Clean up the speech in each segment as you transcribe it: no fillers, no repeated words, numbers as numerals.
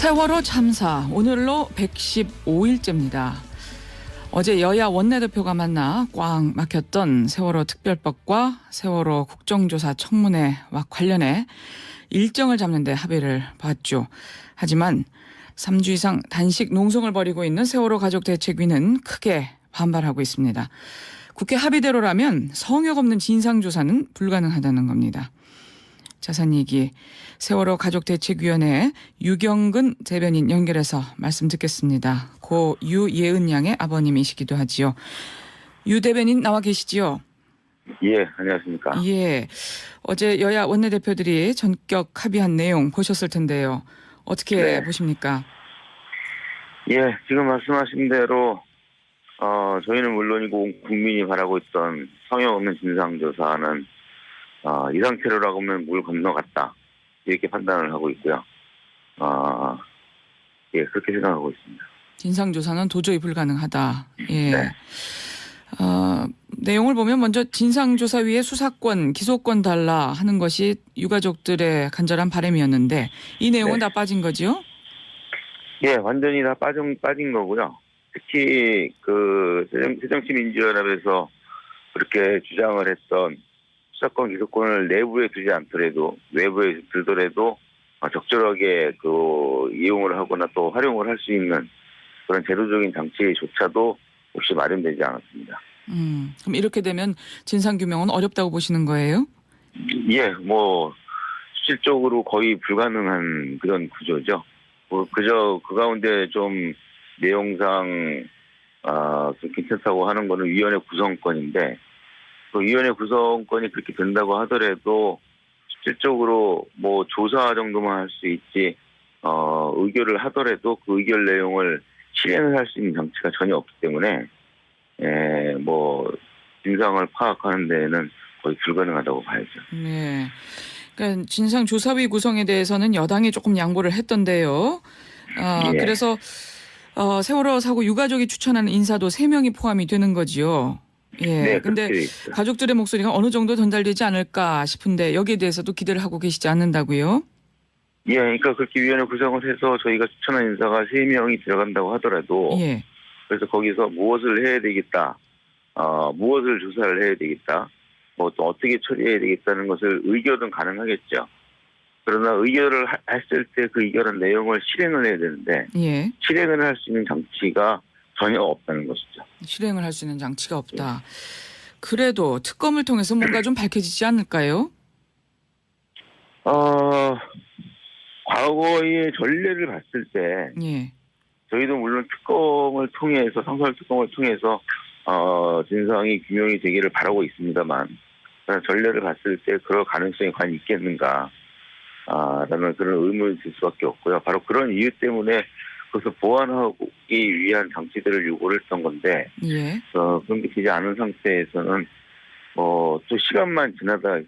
세월호 참사 오늘로 115일째입니다. 어제 여야 원내대표가 만나 꽉 막혔던 세월호 특별법과 세월호 국정조사 청문회와 관련해 일정을 잡는 데 합의를 봤죠. 하지만 3주 이상 단식 농성을 벌이고 있는 세월호 가족대책위는 크게 반발하고 있습니다. 국회 합의대로라면 성역 없는 진상조사는 불가능하다는 겁니다. 자세한 얘기 세월호 가족대책위원회 유경근 대변인 연결해서 말씀 듣겠습니다. 고 유예은 양의 아버님이시기도 하지요. 유 대변인 나와 계시지요? 예, 안녕하십니까. 예, 어제 여야 원내대표들이 전격 합의한 내용 보셨을 텐데요. 어떻게 보십니까? 예, 지금 말씀하신 대로 저희는 물론이고 온 국민이 바라고 있던 성역 없는 진상조사는 이 상태로라고 하면 물 건너갔다. 이렇게 판단을 하고 있고요. 예, 그렇게 생각하고 있습니다. 진상조사는 도저히 불가능하다. 예. 네. 내용을 보면 먼저 진상조사위에 수사권, 기소권 달라 하는 것이 유가족들의 간절한 바람이었는데 이 내용은 다 빠진 거죠? 예, 완전히 다 빠진 거고요. 특히 새정치민주연합에서 그렇게 주장을 했던 수사권, 기소권을 내부에 두지 않더라도 외부에 두더라도 적절하게 이용을 하거나 또 활용을 할 수 있는 그런 제도적인 장치조차도 없이 마련되지 않았습니다. 그럼 이렇게 되면 진상규명은 어렵다고 보시는 거예요? 예, 실질적으로 거의 불가능한 그런 구조죠. 그저 그 가운데 좀 내용상 좀 괜찮다고 하는 거는 위원회 구성권인데 그 위원회 구성권이 그렇게 된다고 하더라도 실질적으로 조사 정도만 할 수 있지 의결을 하더라도 그 의결 내용을 실행을 할 수 있는 장치가 전혀 없기 때문에 진상을 파악하는 데는 거의 불가능하다고 봐야죠. 네. 그러니까 진상조사위 구성에 대해서는 여당이 조금 양보를 했던데요. 예. 그래서 세월호 사고 유가족이 추천하는 인사도 3명이 포함이 되는 거지요. 예. 네, 근데 그렇게 있어요. 가족들의 목소리가 어느 정도 전달되지 않을까 싶은데 여기에 대해서도 기대를 하고 계시지 않는다고요? 예, 그러니까 그렇게 위원회 구성을 해서 저희가 추천한 인사가 3명이 들어간다고 하더라도 예. 그래서 거기서 무엇을 해야 되겠다, 무엇을 조사를 해야 되겠다, 또 어떻게 처리해야 되겠다는 것을 의결은 가능하겠죠. 그러나 의결을 했을 때 그 의결한 내용을 실행을 해야 되는데 예. 실행을 할 수 있는 장치가 전혀 없다는 것이죠. 실행을 할 수 있는 장치가 없다. 그래도 특검을 통해서 뭔가 좀 밝혀지지 않을까요? 과거의 전례를 봤을 때 예. 저희도 물론 특검을 통해서 상설 특검을 통해서 진상이 규명이 되기를 바라고 있습니다만 전례를 봤을 때 그럴 가능성이 과연 있겠는가 라는 그런 의문이 들 수밖에 없고요. 바로 그런 이유 때문에 그것을 보완하기 위한 장치들을 요구를 했던 건데 예. 그런 게 되지 않은 상태에서는 또 시간만 지나다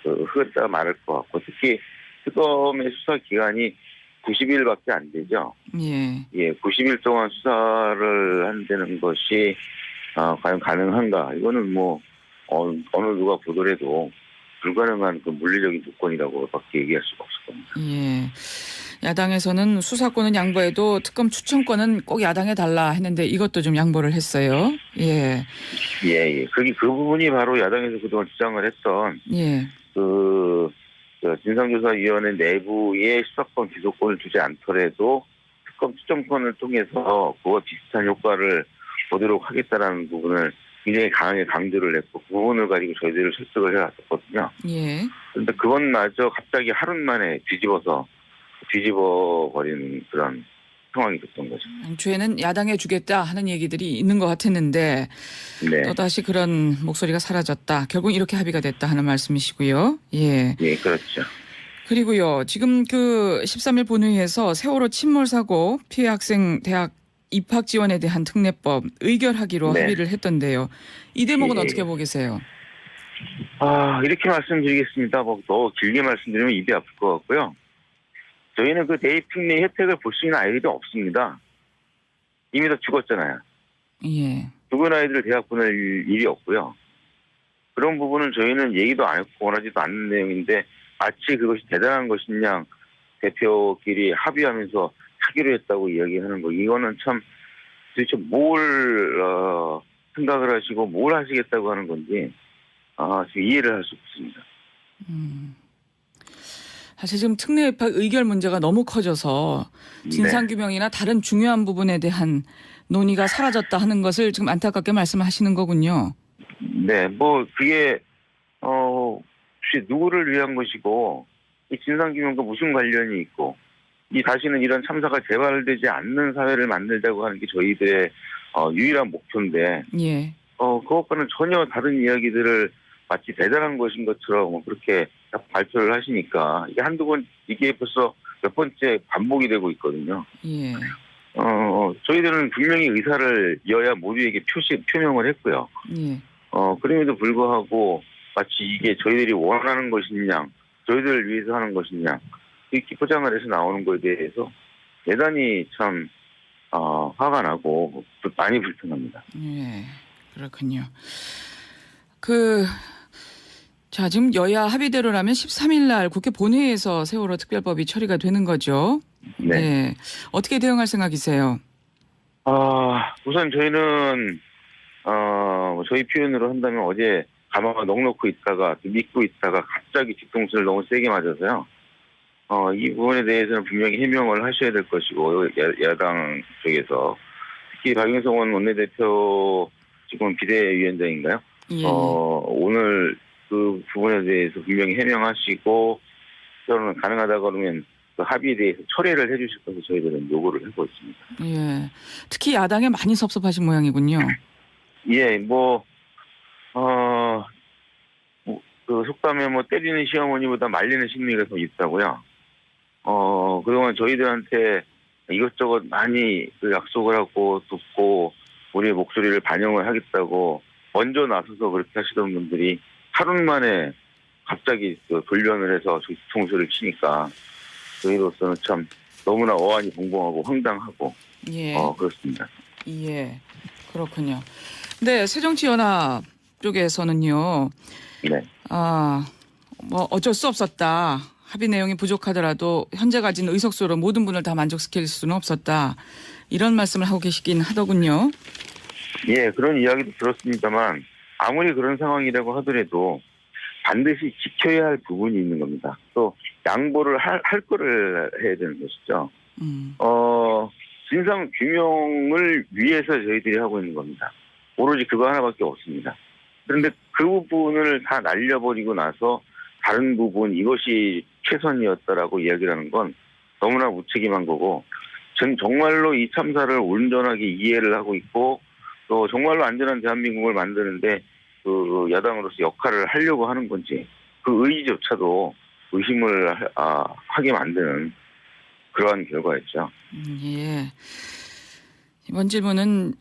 흐르다가 말할 것 같고 특히 특검의 수사 기간이 90일밖에 안 되죠. 예. 예, 90일 동안 수사를 한다는 것이 과연 가능한가? 이거는 어느 누가 보더라도 불가능한 그 물리적인 조건이라고밖에 얘기할 수가 없을 겁니다. 예. 야당에서는 수사권은 양보해도 특검 추천권은 꼭 야당에 달라 했는데 이것도 좀 양보를 했어요. 예. 예. 그 부분이 바로 야당에서 그동안 주장을 했던 예. 진상조사위원회 내부에 수사권, 기소권을 주지 않더라도 특검 추천권을 통해서 그와 비슷한 효과를 보도록 하겠다라는 부분을 굉장히 강하게 강조를 했고 그 부분을 가지고 저희들을 설득을 해왔었거든요. 예. 그런데 그것마저 갑자기 하루 만에 뒤집어버리는 그런 상황이 됐던 거죠. 당초에는 야당에 주겠다 하는 얘기들이 있는 것 같았는데 네. 또다시 그런 목소리가 사라졌다. 결국 이렇게 합의가 됐다 하는 말씀이시고요. 예. 예, 그렇죠. 그리고요. 지금 13일 본회의에서 세월호 침몰 사고 피해 학생 대학 입학 지원에 대한 특례법 의결하기로 네. 합의를 했던데요. 이 대목은 예. 어떻게 보고 계세요? 이렇게 말씀드리겠습니다. 더 길게 말씀드리면 입이 아플 것 같고요. 저희는 그 대입 특례 혜택을 볼 수 있는 아이들이 없습니다. 이미 다 죽었잖아요. 예. 죽은 아이들을 대학 보낼 일이 없고요. 그런 부분은 저희는 얘기도 안 했고 원하지도 않는 내용인데 마치 그것이 대단한 것이냐 대표끼리 합의하면서 하기로 했다고 이야기하는 거, 이거는 참 도대체 뭘 생각을 하시고 뭘 하시겠다고 하는 건지 지금 이해를 할 수 없습니다. 음. 사실 지금 특례 입학 의결 문제가 너무 커져서 진상규명이나 다른 중요한 부분에 대한 논의가 사라졌다 하는 것을 지금 안타깝게 말씀하시는 거군요. 네, 뭐 그게 혹시 누구를 위한 것이고 이 진상규명과 무슨 관련이 있고 이 다시는 이런 참사가 재발되지 않는 사회를 만들자고 하는 게 저희들의 유일한 목표인데 예. 그것과는 전혀 다른 이야기들을 마치 대단한 것인 것처럼 그렇게 발표를 하시니까 이게 한두 번 이게 벌써 몇 번째 반복이 되고 있거든요. 예. 저희들은 분명히 의사를 여야 모두에게 표명을 했고요. 예. 그럼에도 불구하고 마치 이게 저희들이 원하는 것이냐, 저희들을 위해서 하는 것이냐, 이렇게 포장을 해서 나오는 것에 대해서 대단히 참 화가 나고 많이 불편합니다. 예. 그렇군요. 자, 지금 여야 합의대로라면 13일 날 국회 본회의에서 세월호 특별법이 처리가 되는 거죠. 네. 네. 어떻게 대응할 생각이세요? 우선 저희는 저희 표현으로 한다면 어제 가마가 넉넉히 있다가 믿고 있다가 갑자기 뒤통수를 너무 세게 맞아서요. 이 부분에 대해서는 분명히 해명을 하셔야 될 것이고 야당 쪽에서 특히 박영선 원내대표 지금 비대위원장인가요? 예. 오늘 그 부분에 대해서 분명히 해명하시고 또는 가능하다 그러면 그 합의에 대해서 철회를 해주실 것을 저희들은 요구를 하고 있습니다. 예. 특히 야당에 많이 섭섭하신 모양이군요. 예, 그 속담에 때리는 시어머니보다 말리는 심리가 더 있다고요. 그동안 저희들한테 이것저것 많이 그 약속을 하고 듣고 우리의 목소리를 반영을 하겠다고 먼저 나서서 그렇게 하시던 분들이 하루 만에 갑자기 돌변을 해서 뒤통수를 치니까 저희로서는 참 너무나 어안이 벙벙하고 황당하고 예. 그렇습니다. 예. 그렇군요. 네, 새정치연합 쪽에서는요. 네. 어쩔 수 없었다. 합의 내용이 부족하더라도 현재 가진 의석수로 모든 분을 다 만족시킬 수는 없었다. 이런 말씀을 하고 계시긴 하더군요. 예, 그런 이야기도 들었습니다만 아무리 그런 상황이라고 하더라도 반드시 지켜야 할 부분이 있는 겁니다. 또 양보를 할 거를 해야 되는 것이죠. 진상 규명을 위해서 저희들이 하고 있는 겁니다. 오로지 그거 하나밖에 없습니다. 그런데 그 부분을 다 날려버리고 나서 다른 부분 이것이 최선이었다라고 이야기를 하는 건 너무나 무책임한 거고 전 정말로 이 참사를 온전하게 이해를 하고 있고 또 정말로 안전한 대한민국을 만드는데 그 야당으로서 역할을 하려고 하는 건지 그 의지조차도 의심을 하게 만드는 그러한 결과였죠. 예. 이번 질문은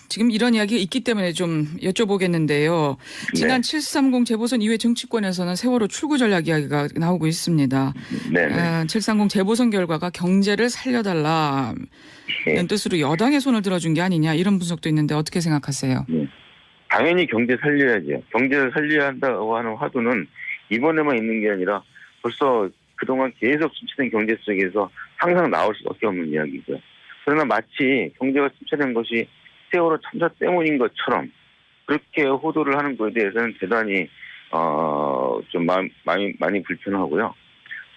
지금 이런 이야기가 있기 때문에 좀 여쭤보겠는데요. 지난 730 재보선 이후에 정치권에서는 세월호 출구 전략 이야기가 나오고 있습니다. 네. 730 재보선 결과가 경제를 살려달라는 뜻으로 여당의 손을 들어준 게 아니냐 이런 분석도 있는데 어떻게 생각하세요? 네. 당연히 경제 살려야죠. 경제를 살려야 한다고 하는 화두는 이번에만 있는 게 아니라 벌써 그동안 계속 침체된 경제 속에서 항상 나올 수밖에 없는 이야기고요. 그러나 마치 경제가 침체된 것이 세월호 참사 때문인 것처럼 그렇게 호도를 하는 것에 대해서는 대단히 좀 많이 불편하고요.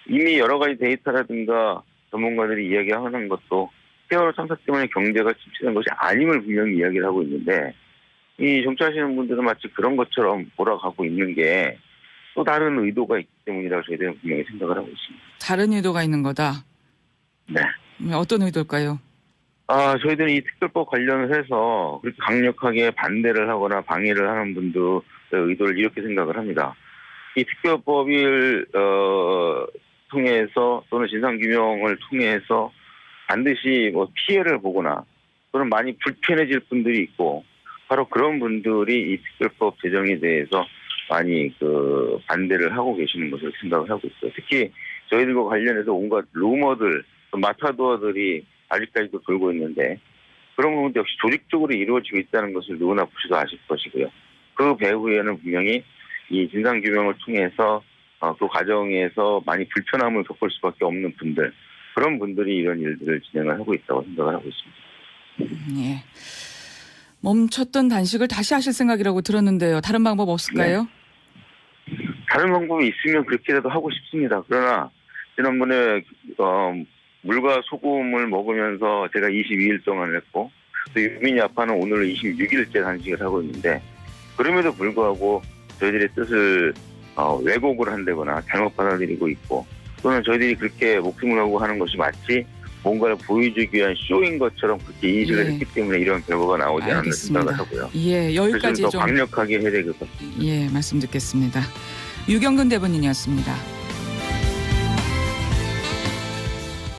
이미 여러 가지 데이터라든가 전문가들이 이야기하는 것도 세월호 참사 때문에 경제가 침체된 것이 아님을 분명히 이야기를 하고 있는데 이 정치하시는 분들은 마치 그런 것처럼 몰아가고 있는 게 또 다른 의도가 있기 때문이라고 저희들은 분명히 생각을 하고 있습니다. 다른 의도가 있는 거다. 네. 어떤 의도일까요? 저희들은 이 특별법 관련해서 그렇게 강력하게 반대를 하거나 방해를 하는 분들의 의도를 이렇게 생각을 합니다. 이 특별법을 통해서 또는 진상규명을 통해서 반드시 피해를 보거나 또는 많이 불편해질 분들이 있고 바로 그런 분들이 이 특별법 제정에 대해서 많이 반대를 하고 계시는 것을 생각을 하고 있어요. 특히 저희들과 관련해서 온갖 루머들, 마타도어들이 아직까지도 돌고 있는데 그런 부분도 역시 조직적으로 이루어지고 있다는 것을 누구나 보시도 아실 것이고요. 그 배후에는 분명히 이 진상규명을 통해서 그 과정에서 많이 불편함을 겪을 수밖에 없는 분들, 그런 분들이 이런 일들을 진행을 하고 있다고 생각을 하고 있습니다. 예. 멈췄던 단식을 다시 하실 생각이라고 들었는데요. 다른 방법 없을까요? 다른 방법이 있으면 그렇게라도 하고 싶습니다. 그러나 지난번에 물과 소금을 먹으면서 제가 22일 동안 했고, 또 유민이 아빠는 오늘 26일째 단식을 하고 있는데, 그럼에도 불구하고 저희들의 뜻을 왜곡을 한다거나 잘못 받아들이고 있고, 또는 저희들이 그렇게 목숨을 걸고 하는 것이 마치 뭔가를 보여주기 위한 쇼인 것처럼 그렇게 인식을 예. 했기 때문에 이런 결과가 나오지 않는 생각을 하고요. 예, 그래서 여기까지 더 좀 강력하게 해야 될 것 같습니다. 예, 말씀 듣겠습니다. 유경근 대변인이었습니다.